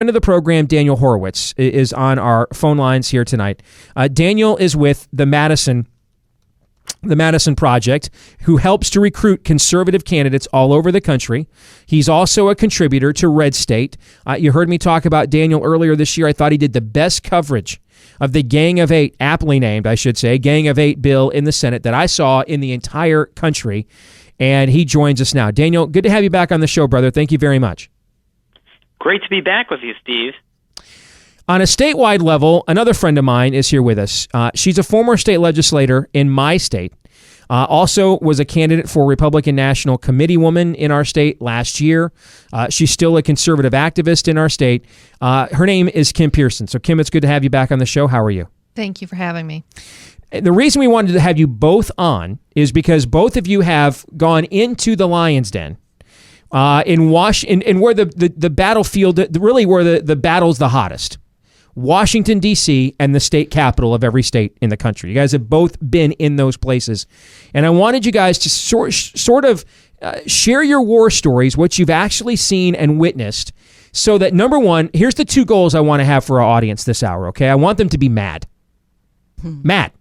Friend of the program, Daniel Horowitz, is on our phone lines here tonight. Daniel is with the Madison Project, who helps to recruit conservative candidates all over the country. He's also a contributor to RedState. You heard me talk about Daniel earlier this year. I thought he did the best coverage of the Gang of Eight, aptly named, I should say, Gang of Eight bill in the Senate that I saw in the entire country. And he joins us now. Daniel, good to have you back on the show, brother. Thank you very much. Great to be back with you, Steve. On a statewide level, another friend of mine is here with us. She's a former state legislator in my state. Also was a candidate for Republican National Committee woman in our state last year. She's still a conservative activist in our state. Her name is Kim Pearson. So, Kim, it's good to have you back on the show. How are you? Thank you for having me. The reason we wanted to have you both on is because both of you have gone into the Lion's Den in Washington, and where the battlefield, really where the battle's the hottest. Washington, D.C., and the state capital of every state in the country. You guys have both been in those places. And I wanted you guys to sort of share your war stories, what you've actually seen and witnessed, so that, number one, here's the two goals I want to have for our audience this hour, okay? I want them to be mad. Mad.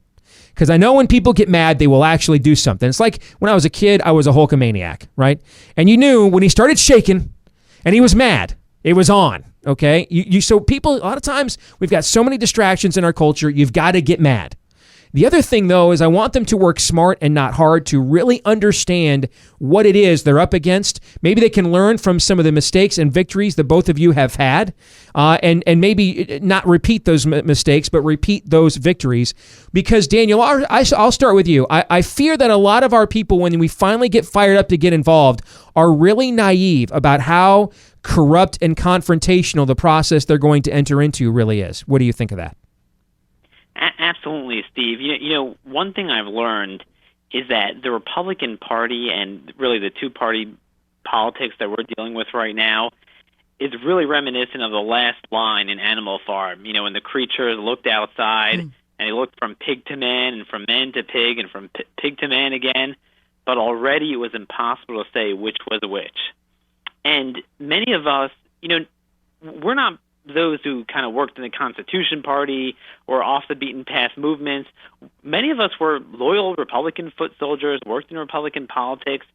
Because I know when people get mad, they will actually do something. It's like when I was a kid, I was a Hulkamaniac, right? And you knew when he started shaking and he was mad, it was on, okay? So people, a lot of times, we've got so many distractions in our culture, you've got to get mad. The other thing, though, is I want them to work smart and not hard to really understand what it is they're up against. Maybe they can learn from some of the mistakes and victories that both of you have had, and maybe not repeat those mistakes, but repeat those victories. Because, Daniel, I'll start with you. I fear that a lot of our people, when we finally get fired up to get involved, are really naive about how corrupt and confrontational the process they're going to enter into really is. What do you think of that? Absolutely, Steve. You know, one thing I've learned is that the Republican Party and really the two-party politics that we're dealing with right now is really reminiscent of the last line in Animal Farm. You know, when the creatures looked outside and they looked from pig to man and from man to pig and from pig to man again, but already it was impossible to say which was which. And many of us, you know, we're not those who kind of worked in the Constitution Party or off the beaten path movements. Many of us were loyal Republican foot soldiers, worked in Republican politics,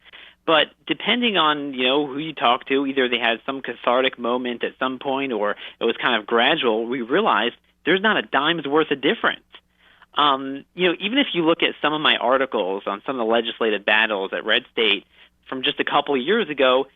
but depending on, you know, who you talk to, either they had some cathartic moment at some point or it was kind of gradual, we realized there's not a dime's worth of difference. You know, even if you look at some of my articles on some of the legislative battles at RedState from just a couple of years ago,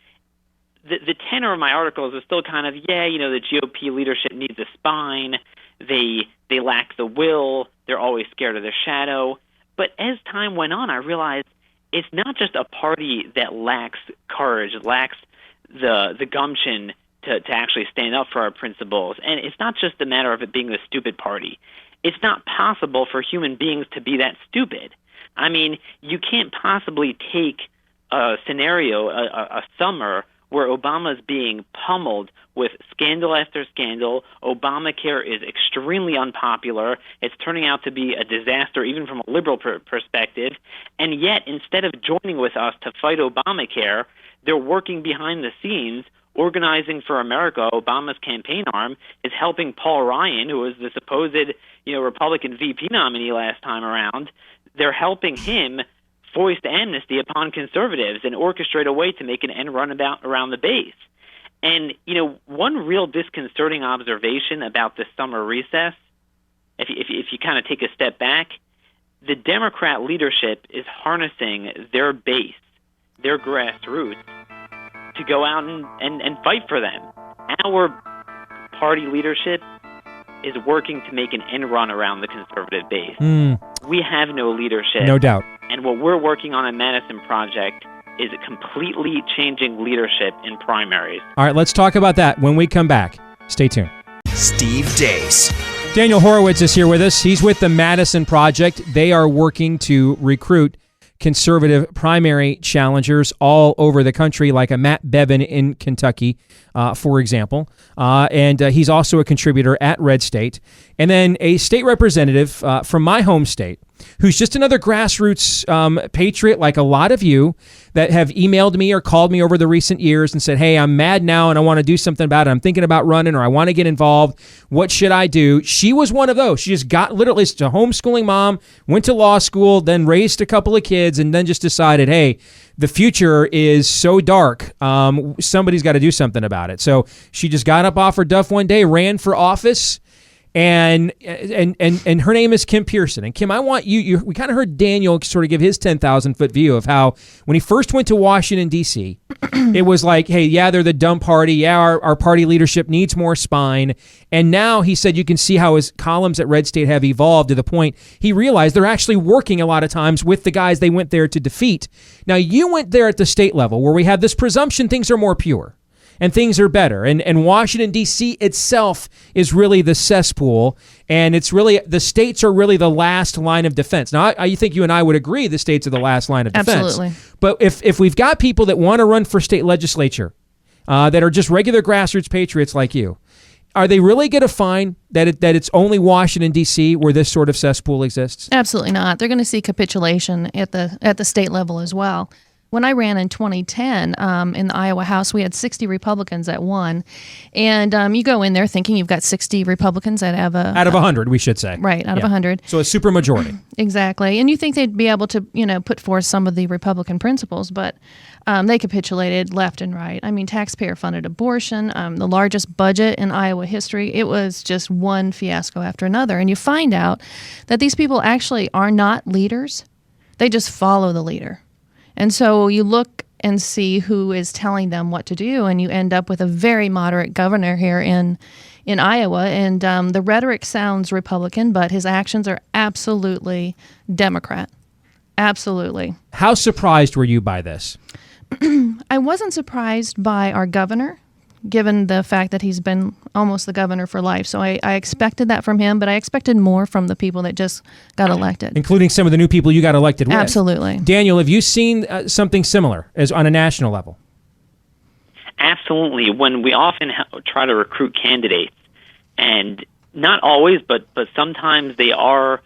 the tenor of my articles is still kind of, you know, the GOP leadership needs a spine. They lack the will. They're always scared of their shadow. But as time went on, I realized it's not just a party that lacks courage, lacks the gumption to actually stand up for our principles. And it's not just a matter of it being the stupid party. It's not possible for human beings to be that stupid. I mean, you can't possibly take a scenario, a summer, where Obama's being pummeled with scandal after scandal. Obamacare is extremely unpopular. It's turning out to be a disaster even from a liberal perspective. And yet, instead of joining with us to fight Obamacare, they're working behind the scenes. Organizing for America, Obama's campaign arm, is helping Paul Ryan, who was the supposed, you know, Republican VP nominee last time around. They're helping him foist amnesty upon conservatives and orchestrate a way to make an end run around the base. And, you know, one real disconcerting observation about this summer recess, if you kind of take a step back, the Democrat leadership is harnessing their base, their grassroots, to go out and fight for them. Our party leadership is working to make an end run around the conservative base. We have no leadership. No doubt. And what we're working on at Madison Project is completely changing leadership in primaries. All right, let's talk about that when we come back. Stay tuned. Steve Deace. Daniel Horowitz is here with us. He's with the Madison Project. They are working to recruit conservative primary challengers all over the country, like a Matt Bevin in Kentucky, for example. And he's also a contributor at RedState. And then a state representative from my home state, who's just another grassroots patriot like a lot of you that have emailed me or called me over the recent years and said, hey, I'm mad now and I want to do something about it. I'm thinking about running or I want to get involved. What should I do? She was one of those. She just got literally a homeschooling mom, went to law school, then raised a couple of kids, and then just decided, hey, the future is so dark. Somebody's got to do something about it. So she just got up off her duff one day, ran for office, and her name is Kim Pearson. And Kim, I want you we kind of heard Daniel sort of give his 10,000-foot view of how when he first went to Washington, D.C., it was like, hey, yeah, they're the dumb party. Yeah, our party leadership needs more spine. And now he said you can see how his columns at RedState have evolved to the point he realized they're actually working a lot of times with the guys they went there to defeat. Now, you went there at the state level where we have this presumption things are more pure and things are better. And Washington, D.C. itself is really the cesspool, and it's really, the states are really the last line of defense. Now, I think you and I would agree the states are the last line of defense. Absolutely. But if we've got people that want to run for state legislature that are just regular grassroots patriots like you, are they really going to find that it's only Washington, D.C. where this sort of cesspool exists? Absolutely not. They're going to see capitulation at the state level as well. When I ran in 2010 in the Iowa House, we had 60 Republicans that won. And you go in there thinking you've got 60 Republicans that have a... Out of 100, we should say. Right, out of 100. So a super majority. Exactly. And you think they'd be able to, put forth some of the Republican principles, but they capitulated left and right. I mean, taxpayer-funded abortion, the largest budget in Iowa history. It was just one fiasco after another. And you find out that these people actually are not leaders. They just follow the leader. And so you look and see who is telling them what to do, and you end up with a very moderate governor here in Iowa. And the rhetoric sounds Republican, but his actions are absolutely Democrat. Absolutely. How surprised were you by this? I wasn't surprised by our governor, given the fact that he's been almost the governor for life. So I expected that from him, but I expected more from the people that just got elected. Including some of the new people you got elected with. Absolutely. Daniel, have you seen something similar as on a national level? Absolutely. When we often try to recruit candidates, and not always, but sometimes they are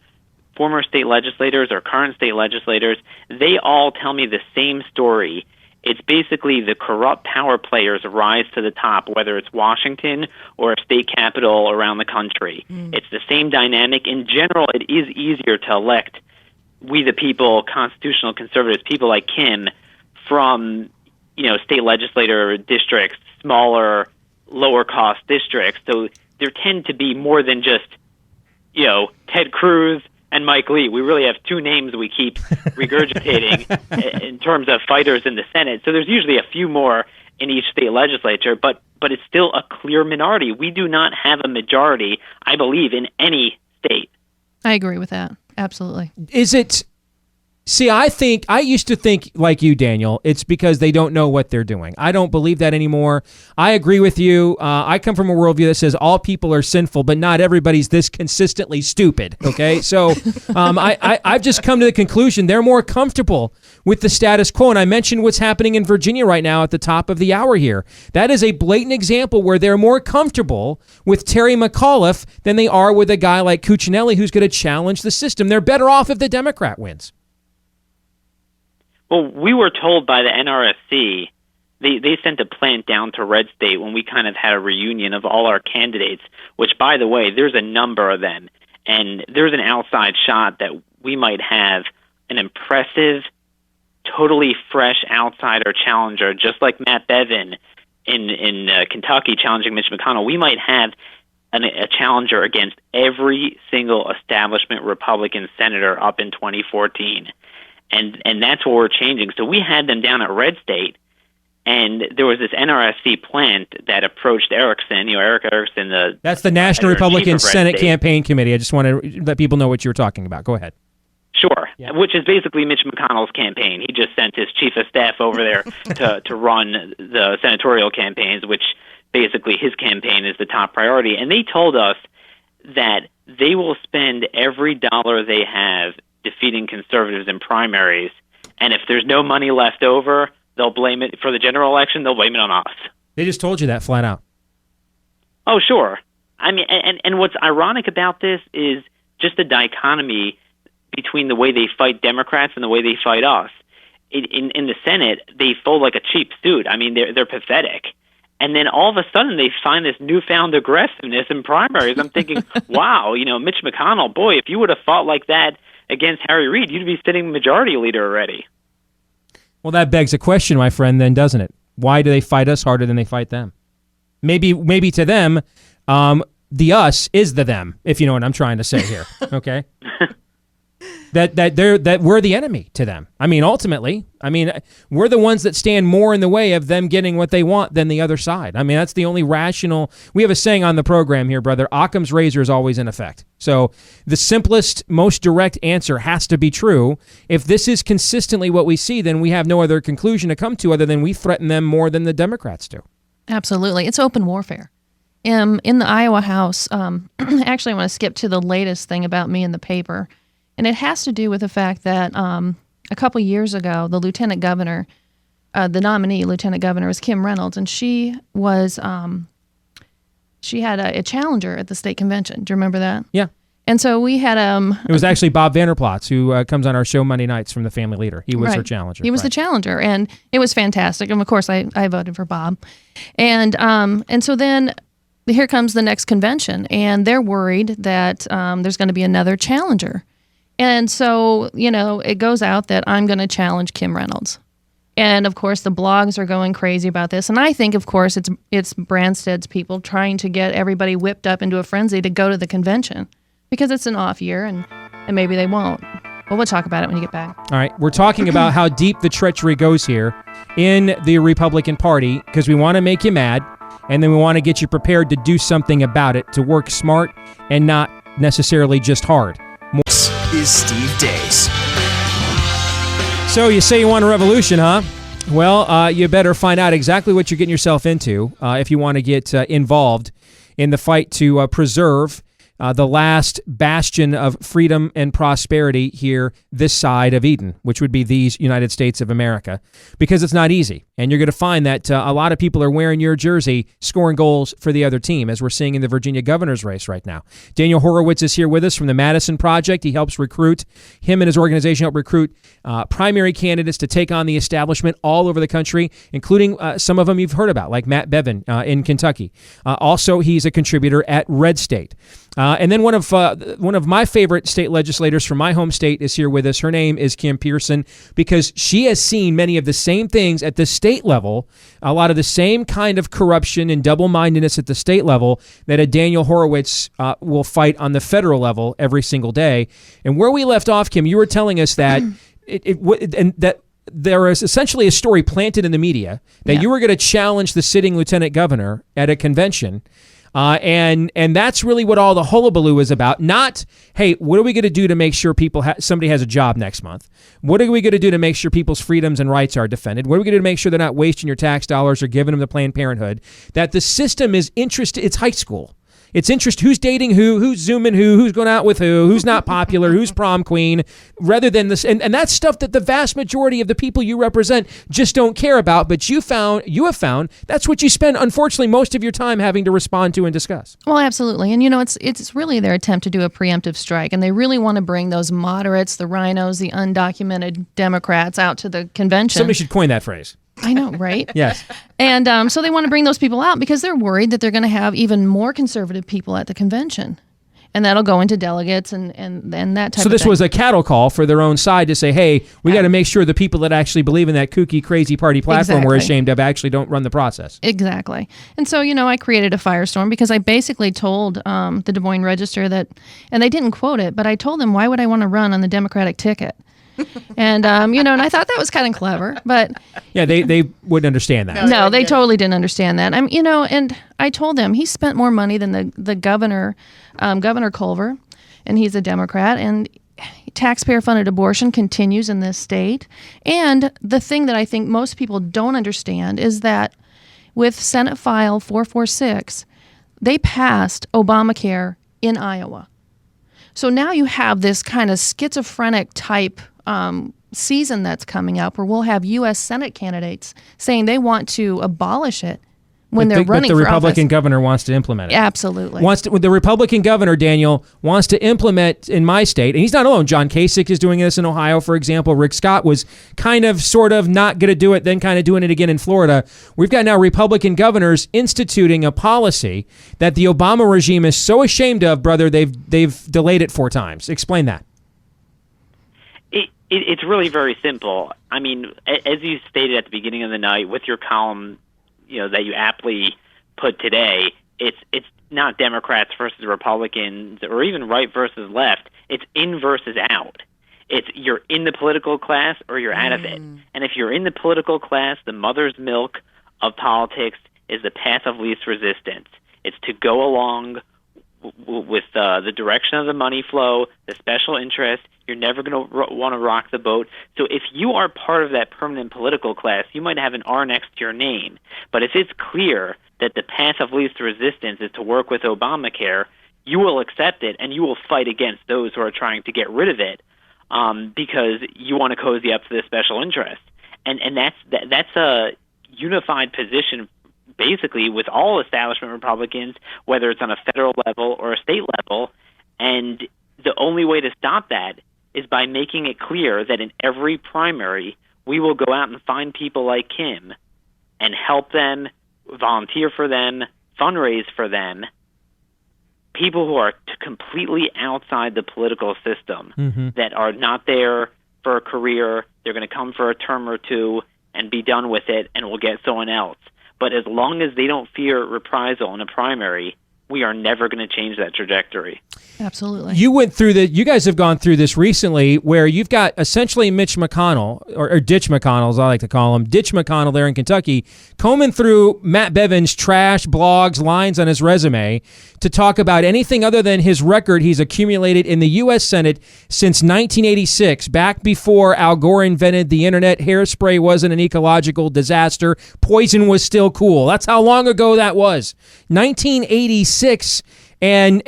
former state legislators or current state legislators, they all tell me the same story. It's basically the corrupt power players rise to the top, whether it's Washington or a state capital around the country. It's the same dynamic. In general, it is easier to elect we the people, constitutional conservatives, people like Kim, from state legislator districts, smaller, lower-cost districts. So there tend to be more than just, Ted Cruz and Mike Lee. We really have two names we keep regurgitating in terms of fighters in the Senate. So there's usually a few more in each state legislature, but it's still a clear minority. We do not have a majority, I believe, in any state. I agree with that. Absolutely. Is it... See, I used to think like you, Daniel, it's because they don't know what they're doing. I don't believe that anymore. I agree with you. I come from a worldview that says all people are sinful, but not everybody's this consistently stupid, okay? So I've just come to the conclusion they're more comfortable with the status quo. And I mentioned what's happening in Virginia right now at the top of the hour here. That is a blatant example where they're more comfortable with Terry McAuliffe than they are with a guy like Cuccinelli who's going to challenge the system. They're better off if the Democrat wins. Well, we were told by the NRSC, they sent a plant down to RedState when we kind of had a reunion of all our candidates, which, by the way, there's a number of them. And there's an outside shot that we might have an impressive, totally fresh outsider challenger, just like Matt Bevin in Kentucky challenging Mitch McConnell. We might have a challenger against every single establishment Republican senator up in 2014. And that's what we're changing. So we had them down at RedState, and there was this NRSC plant that approached Erickson, Eric Erickson. That's the National Republican Senate Campaign Committee. I just want to let people know what you were talking about. Go ahead. Sure, yeah. Which is basically Mitch McConnell's campaign. He just sent his chief of staff over there to run the senatorial campaigns, which basically his campaign is the top priority. And they told us that they will spend every dollar they have defeating conservatives in primaries, and if there's no money left over, they'll blame it for the general election. They'll blame it on us. They just told you that flat out. Oh, sure. I mean, and what's ironic about this is just the dichotomy between the way they fight Democrats and the way they fight us. In the Senate, they fold like a cheap suit. I mean, they're pathetic. And then all of a sudden, they find this newfound aggressiveness in primaries. I'm thinking, wow, Mitch McConnell, boy, if you would have fought like that against Harry Reid, you'd be sitting majority leader already. Well, that begs a question, my friend, then, doesn't it? Why do they fight us harder than they fight them? Maybe to them, the us is the them, if you know what I'm trying to say here. Okay? that we're the enemy to them. I mean, ultimately, we're the ones that stand more in the way of them getting what they want than the other side. I mean, that's the only rational. We have a saying on the program here, brother. Occam's razor is always in effect. So the simplest, most direct answer has to be true. If this is consistently what we see, then we have no other conclusion to come to other than we threaten them more than the Democrats do. Absolutely. It's open warfare. In the Iowa House, actually, I want to skip to the latest thing about me in the paper. And it has to do with the fact that a couple years ago, the lieutenant governor, the nominee lieutenant governor was Kim Reynolds, and she had a challenger at the state convention. Do you remember that? Yeah. And so we had it was actually Bob Vanderplatz, who comes on our show Monday nights from the Family Leader. He was her challenger. He was the challenger, and it was fantastic. And of course, I voted for Bob. And so then here comes the next convention, and they're worried that there's going to be another challenger. And so, it goes out that I'm going to challenge Kim Reynolds. And, of course, the blogs are going crazy about this. And I think, of course, it's Branstad's people trying to get everybody whipped up into a frenzy to go to the convention because it's an off year and maybe they won't. But we'll talk about it when you get back. All right. We're talking about how deep the treachery goes here in the Republican Party because we want to make you mad, and then we want to get you prepared to do something about it, to work smart and not necessarily just hard. This is Steve Deace. So you say you want a revolution, huh? Well, you better find out exactly what you're getting yourself into if you want to get involved in the fight to preserve the last bastion of freedom and prosperity here this side of Eden, which would be these United States of America, because it's not easy. And you're going to find that a lot of people are wearing your jersey, scoring goals for the other team, as we're seeing in the Virginia governor's race right now. Daniel Horowitz is here with us from the Madison Project. He helps recruit, him and his organization help recruit primary candidates to take on the establishment all over the country, including some of them you've heard about, like Matt Bevin in Kentucky. Also, he's a contributor at RedState. And then one of my favorite state legislators from my home state is here with us. Her name is Kim Pearson, because she has seen many of the same things at the state level, a lot of the same kind of corruption and double-mindedness at the state level that a Daniel Horowitz will fight on the federal level every single day. And where we left off, Kim, you were telling us that that there is essentially a story planted in the media that you were going to challenge the sitting lieutenant governor at a convention. And that's really what all the hullabaloo is about. Not, hey, what are we going to do to make sure somebody has a job next month? What are we going to do to make sure people's freedoms and rights are defended? What are we going to do to make sure they're not wasting your tax dollars or giving them to Planned Parenthood? That the system is interested. It's high school. It's interest who's dating who's zooming who's going out with who's not popular, who's prom queen, rather than this. And that's stuff that the vast majority of the people you represent just don't care about. But you have found that's what you spend, unfortunately, most of your time having to respond to and discuss. Well, absolutely. And, it's really their attempt to do a preemptive strike. And they really want to bring those moderates, the rhinos, the undocumented Democrats out to the convention. Somebody should coin that phrase. I know, right? Yes. And so they want to bring those people out because they're worried that they're going to have even more conservative people at the convention. And that'll go into delegates and that type of thing. So this was a cattle call for their own side to say, hey, we got to make sure the people that actually believe in that kooky, crazy party platform we're ashamed of actually don't run the process. Exactly. And so, I created a firestorm because I basically told the Des Moines Register that, and they didn't quote it, but I told them, why would I want to run on the Democratic ticket? And, and I thought that was kind of clever, but... Yeah, they wouldn't understand that. No, they totally didn't understand that. And I told them he spent more money than the governor, Governor Culver, and he's a Democrat, and taxpayer-funded abortion continues in this state. And the thing that I think most people don't understand is that with Senate File 446, they passed Obamacare in Iowa. So now you have this kind of schizophrenic type season that's coming up where we'll have U.S. Senate candidates saying they want to abolish it, when they're running but the for Republican office. governor wants to implement it. Absolutely. The Republican governor, Daniel, wants to implement in my state, and he's not alone. John Kasich is doing this in Ohio, for example. Rick Scott was kind of, sort of not going to do it, then kind of doing it again in Florida. We've got now Republican governors instituting a policy that the Obama regime is so ashamed of, brother, they've delayed it 4 times. Explain that. It's really very simple. I mean, as you stated at the beginning of the night with your column, that you aptly put today, it's not Democrats versus Republicans or even right versus left. It's in versus out. It's you're in the political class or you're out of it. And if you're in the political class, the mother's milk of politics is the path of least resistance. It's to go along with the direction of the money flow, the special interest. You're never going to want to rock the boat. So if you are part of that permanent political class, you might have an R next to your name. But if it's clear that the path of least resistance is to work with Obamacare, you will accept it and you will fight against those who are trying to get rid of it because you want to cozy up to the special interest. And that's a unified position basically with all establishment Republicans, whether it's on a federal level or a state level. And the only way to stop that is by making it clear that in every primary, we will go out and find people like Kim and help them, volunteer for them, fundraise for them, people who are completely outside the political system, that are not there for a career. They're going to come for a term or two and be done with it, and we'll get someone else. But as long as they don't fear reprisal in a primary, we are never going to change that trajectory. Absolutely. You guys have gone through this recently where you've got essentially Mitch McConnell, or Ditch McConnell as I like to call him, Ditch McConnell there in Kentucky, combing through Matt Bevin's trash, blogs, lines on his resume to talk about anything other than his record he's accumulated in the U.S. Senate since 1986, back before Al Gore invented the internet. Hairspray wasn't an ecological disaster. Poison was still cool. That's how long ago that was. 1986. And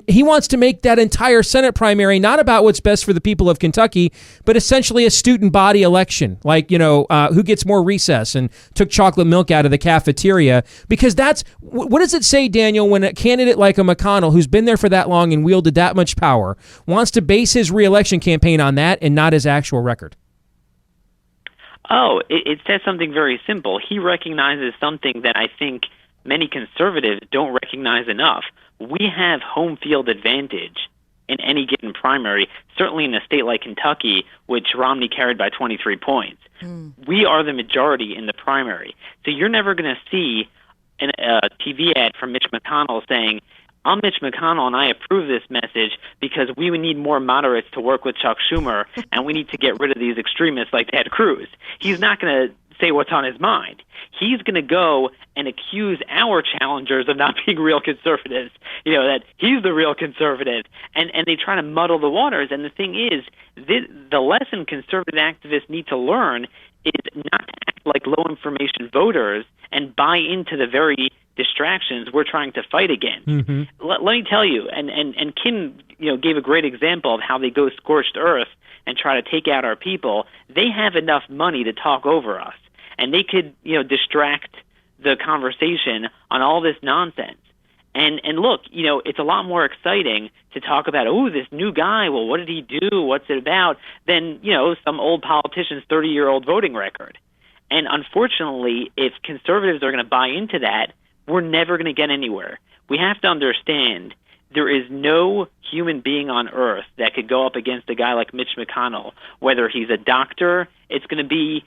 he wants to make that entire Senate primary not about what's best for the people of Kentucky, but essentially a student body election, like, who gets more recess and took chocolate milk out of the cafeteria. Because what does it say, Daniel, when a candidate like a McConnell, who's been there for that long and wielded that much power, wants to base his reelection campaign on that and not his actual record? Oh, it says something very simple. He recognizes something that I think many conservatives don't recognize enough. We have home field advantage in any given primary, certainly in a state like Kentucky, which Romney carried by 23 points. We are the majority in the primary. So you're never going to see a TV ad from Mitch McConnell saying, I'm Mitch McConnell and I approve this message because we need more moderates to work with Chuck Schumer and we need to get rid of these extremists like Ted Cruz. He's not going to say what's on his mind. He's going to go and accuse our challengers of not being real conservatives, that he's the real conservative, and they try to muddle the waters. And the thing is, the lesson conservative activists need to learn is not to act like low information voters and buy into the very distractions we're trying to fight against. Let me tell you, and Kim gave a great example of how they go scorched earth and try to take out our people. They have enough money to talk over us. And they could, distract the conversation on all this nonsense. And look, it's a lot more exciting to talk about, this new guy, well, what did he do? What's it about? Than, some old politician's 30-year-old voting record. And unfortunately, if conservatives are going to buy into that, we're never going to get anywhere. We have to understand there is no human being on earth that could go up against a guy like Mitch McConnell. Whether he's a doctor, there's going to be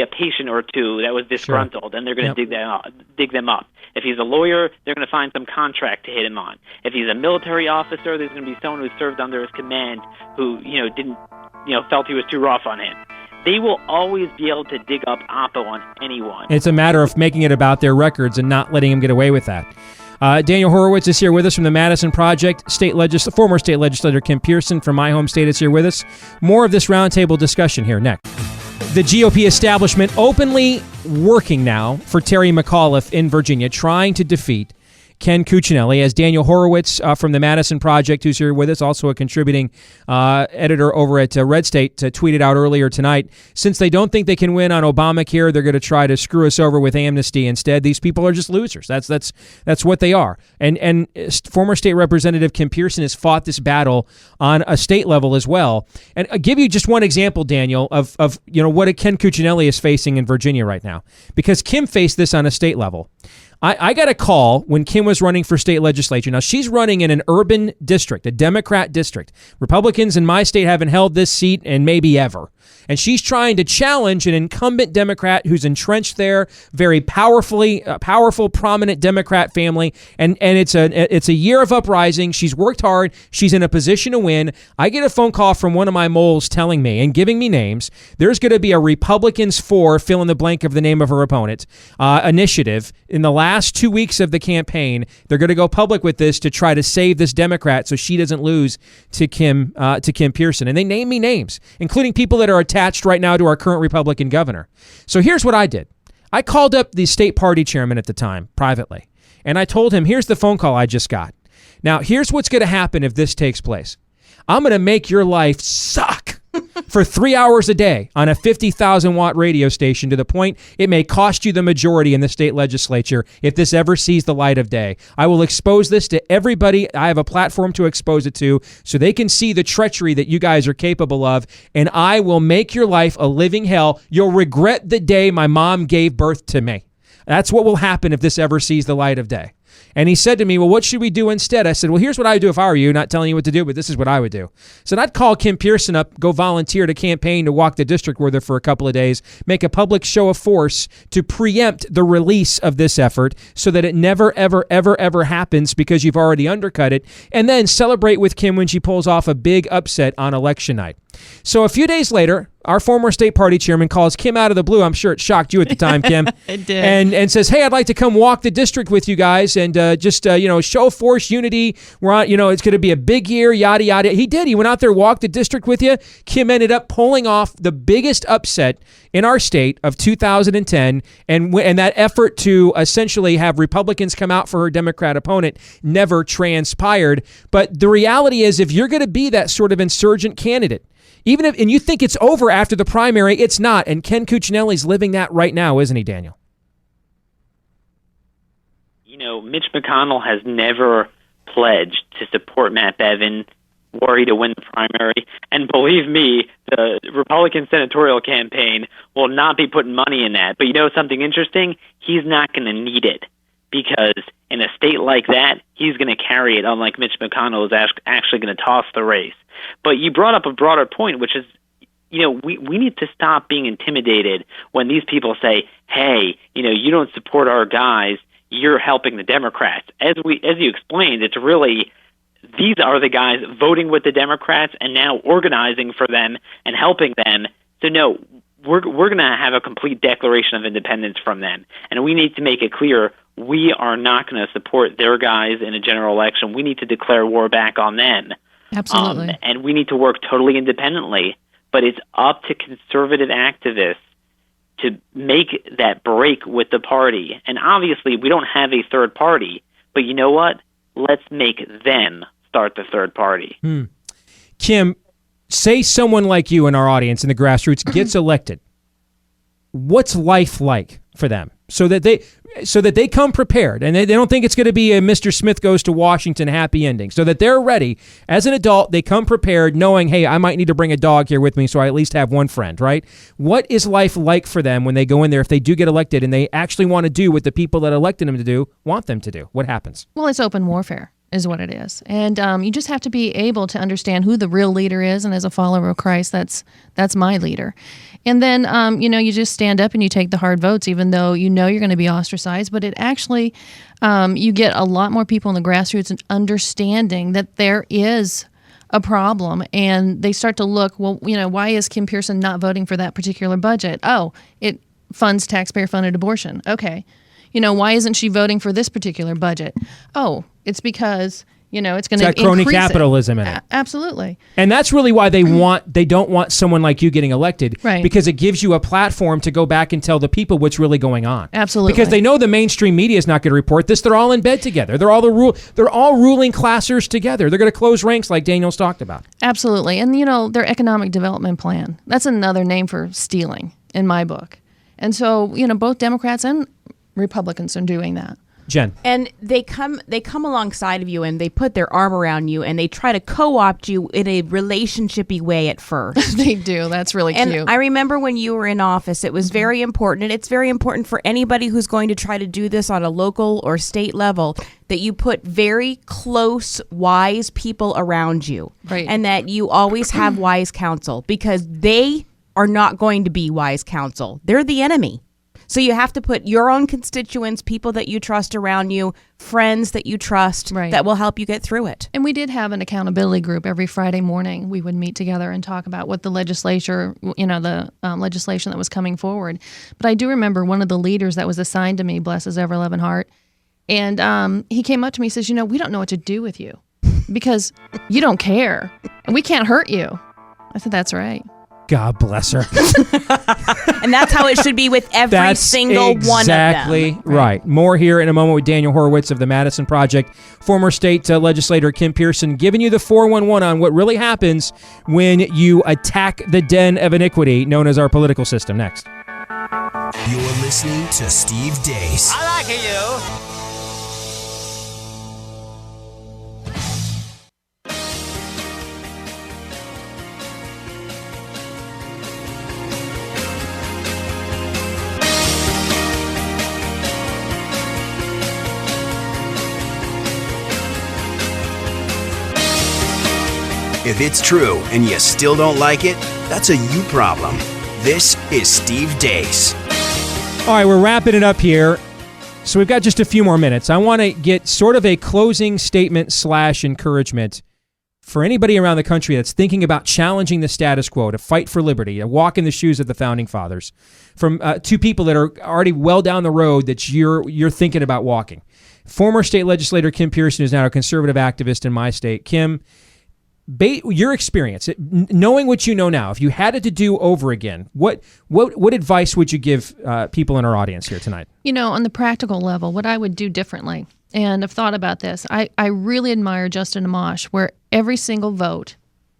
a patient or two that was disgruntled, and they're going to dig them up. If he's a lawyer, they're going to find some contract to hit him on. If he's a military officer, there's going to be someone who served under his command who felt he was too rough on him. They will always be able to dig up Oppo on anyone. It's a matter of making it about their records and not letting them get away with that. Daniel Horowitz is here with us from the Madison Project. Former state legislator Kim Pearson from my home state is here with us. More of this roundtable discussion here next. The GOP establishment openly working now for Terry McAuliffe in Virginia, trying to defeat Ken Cuccinelli, as Daniel Horowitz from the Madison Project, who's here with us, also a contributing editor over at RedState, tweeted out earlier tonight, since they don't think they can win on Obamacare, they're going to try to screw us over with amnesty instead. These people are just losers. That's what they are. And former state representative Kim Pearson has fought this battle on a state level as well. And I'll give you just one example, Daniel, of what Ken Cuccinelli is facing in Virginia right now, because Kim faced this on a state level. I got a call when Kim was running for state legislature. Now, she's running in an urban district, a Democrat district. Republicans in my state haven't held this seat in maybe ever. And she's trying to challenge an incumbent Democrat who's entrenched there, very powerful, prominent Democrat family. And it's a year of uprising. She's worked hard. She's in a position to win. I get a phone call from one of my moles telling me and giving me names. There's going to be a Republicans for, fill in the blank of the name of her opponent, initiative in the last 2 weeks of the campaign. They're going to go public with this to try to save this Democrat so she doesn't lose to Kim Pearson. And they name me names, including people that are attached right now to our current Republican governor. So here's what I did. I called up the state party chairman at the time privately, and I told him, here's the phone call I just got. Now, here's what's going to happen if this takes place. I'm going to make your life suck for 3 hours a day on a 50,000 watt radio station to the point it may cost you the majority in the state legislature if this ever sees the light of day. I will expose this to everybody I have a platform to expose it to so they can see the treachery that you guys are capable of, and I will make your life a living hell. You'll regret the day my mom gave birth to me. That's what will happen if this ever sees the light of day. And he said to me, well, what should we do instead? I said, well, here's what I would do if I were you, not telling you what to do, but this is what I would do. So I'd call Kim Pearson up, go volunteer to campaign to walk the district with her for a couple of days, make a public show of force to preempt the release of this effort so that it never, ever, ever, ever happens because you've already undercut it, and then celebrate with Kim when she pulls off a big upset on election night. So a few days later, our former state party chairman calls Kim out of the blue. I'm sure it shocked you at the time, Kim. It did. And says, hey, I'd like to come walk the district with you guys and just show force unity. We're on, it's going to be a big year, yada, yada. He did. He went out there, walked the district with you. Kim ended up pulling off the biggest upset in our state of 2010. And that effort to essentially have Republicans come out for her Democrat opponent never transpired. But the reality is, if you're going to be that sort of insurgent candidate, and you think it's over after the primary, it's not. And Ken Cuccinelli's living that right now, isn't he, Daniel? Mitch McConnell has never pledged to support Matt Bevin, were he to win the primary. And believe me, the Republican senatorial campaign will not be putting money in that. But something interesting? He's not going to need it, because in a state like that, he's going to carry it, unlike Mitch McConnell is actually going to toss the race. But you brought up a broader point, which is, we need to stop being intimidated when these people say, hey, you don't support our guys, you're helping the Democrats. As you explained, it's really, these are the guys voting with the Democrats and now organizing for them and helping them. So no, we're going to have a complete declaration of independence from them. And we need to make it clear we are not going to support their guys in a general election. We need to declare war back on them. Absolutely. And we need to work totally independently. But it's up to conservative activists to make that break with the party. And obviously, we don't have a third party. But you know what? Let's make them start the third party. Kim, say someone like you in our audience in the grassroots gets elected. What's life like for them? So that they come prepared and they don't think it's going to be a Mr. Smith goes to Washington happy ending. So that they're ready. As an adult, they come prepared knowing, hey, I might need to bring a dog here with me so I at least have one friend, right? What is life like for them when they go in there if they do get elected and they actually want to do what the people that elected them to do want them to do? What happens? Well, it's open warfare is what it is. And you just have to be able to understand who the real leader is. And as a follower of Christ, that's my leader. And then, you just stand up and you take the hard votes, even though you're going to be ostracized. But it actually, you get a lot more people in the grassroots and understanding that there is a problem. And they start to look, well, why is Kim Pearson not voting for that particular budget? Oh, it funds taxpayer-funded abortion. Okay. Why isn't she voting for this particular budget? Oh, it's because It's going It's to got crony increase capitalism in it. Absolutely. And that's really why they don't want someone like you getting elected, Right. because it gives you a platform to go back and tell the people what's really going on. Absolutely. Because they know the mainstream media is not going to report this. They're all in bed together. They're all ruling classers together. They're going to close ranks like Daniel's talked about. Absolutely. And, their economic development plan, that's another name for stealing in my book. And so, both Democrats and Republicans are doing that. Jen. And they come alongside of you and they put their arm around you and they try to co-opt you in a relationshipy way at first. They do. That's really cute. And I remember when you were in office, it was very important, and it's very important for anybody who's going to try to do this on a local or state level, that you put very close, wise people around you. Right. And that you always have wise counsel, because they are not going to be wise counsel. They're the enemy. So you have to put your own constituents, people that you trust around you, friends that you trust, Right. that will help you get through it. And we did have an accountability group every Friday morning. We would meet together and talk about what the legislature, the legislation that was coming forward. But I do remember one of the leaders that was assigned to me, bless his ever-loving heart, and he came up to me and says, we don't know what to do with you because you don't care and we can't hurt you. I said, that's right. God bless her. And that's how it should be with every single one of them. Exactly right. More here in a moment with Daniel Horowitz of the Madison Project, former state legislator Kim Pearson, giving you the 411 on what really happens when you attack the den of iniquity known as our political system. Next. You're listening to Steve Deace. I like you. If it's true and you still don't like it, that's a you problem. This is Steve Deace. All right, we're wrapping it up here. So we've got just a few more minutes. I want to get sort of a closing statement / encouragement for anybody around the country that's thinking about challenging the status quo, to fight for liberty, to walk in the shoes of the founding fathers. From two people that are already well down the road that you're thinking about walking. Former state legislator Kim Pearson is now a conservative activist in my state. Kim, your experience, knowing what you know now, if you had it to do over again, what advice would you give people in our audience here tonight? On the practical level, what I would do differently, and I've thought about this, I really admire Justin Amash, where every single vote,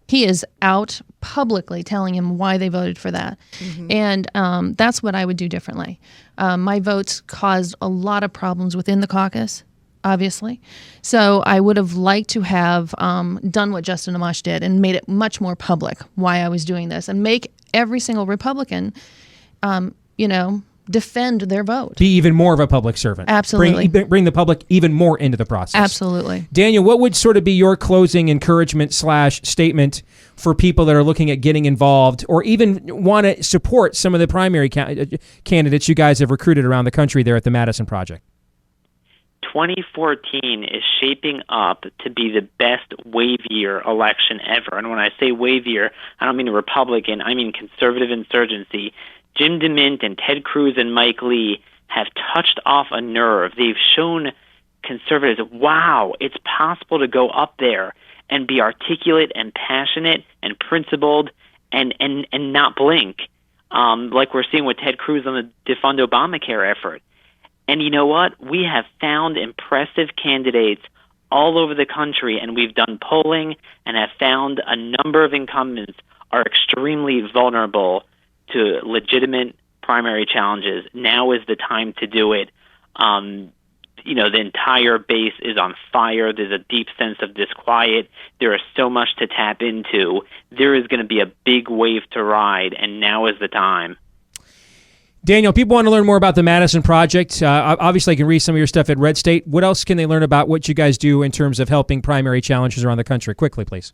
he is out publicly telling him why they voted for that. Mm-hmm. And that's what I would do differently. My votes caused a lot of problems within the caucus, obviously. So I would have liked to have done what Justin Amash did and made it much more public why I was doing this, and make every single Republican, defend their vote. Be even more of a public servant. Absolutely. Bring the public even more into the process. Absolutely. Daniel, what would sort of be your closing encouragement / statement for people that are looking at getting involved or even want to support some of the primary candidates you guys have recruited around the country there at the Madison Project? 2014 is shaping up to be the best wave year election ever. And when I say wave year, I don't mean Republican, I mean conservative insurgency. Jim DeMint and Ted Cruz and Mike Lee have touched off a nerve. They've shown conservatives, wow, it's possible to go up there and be articulate and passionate and principled and not blink, like we're seeing with Ted Cruz on the Defund Obamacare effort. And you know what? We have found impressive candidates all over the country, and we've done polling and have found a number of incumbents are extremely vulnerable to legitimate primary challenges. Now is the time to do it. The entire base is on fire. There's a deep sense of disquiet. There is so much to tap into. There is going to be a big wave to ride, and now is the time. Daniel, people want to learn more about the Madison Project. Obviously, I can read some of your stuff at RedState. What else can they learn about what you guys do in terms of helping primary challenges around the country? Quickly, please.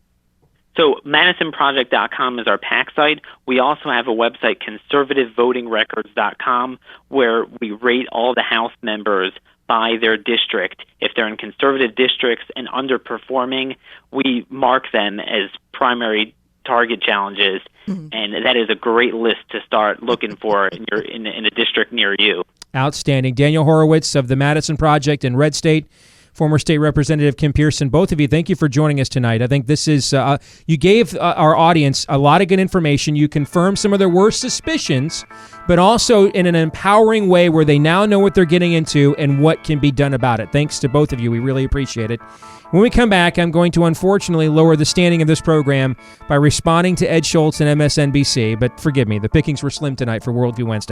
So MadisonProject.com is our PAC site. We also have a website, ConservativeVotingRecords.com, where we rate all the House members by their district. If they're in conservative districts and underperforming, we mark them as primary target challenges, and that is a great list to start looking for in a district near you. Outstanding. Daniel Horowitz of the Madison Project and RedState, former State Representative Kim Pearson. Both of you, thank you for joining us tonight. I think this is, you gave our audience a lot of good information. You confirmed some of their worst suspicions, but also in an empowering way where they now know what they're getting into and what can be done about it. Thanks to both of you. We really appreciate it. When we come back, I'm going to unfortunately lower the standing of this program by responding to Ed Schultz and MSNBC, but forgive me, the pickings were slim tonight for Worldview Wednesday.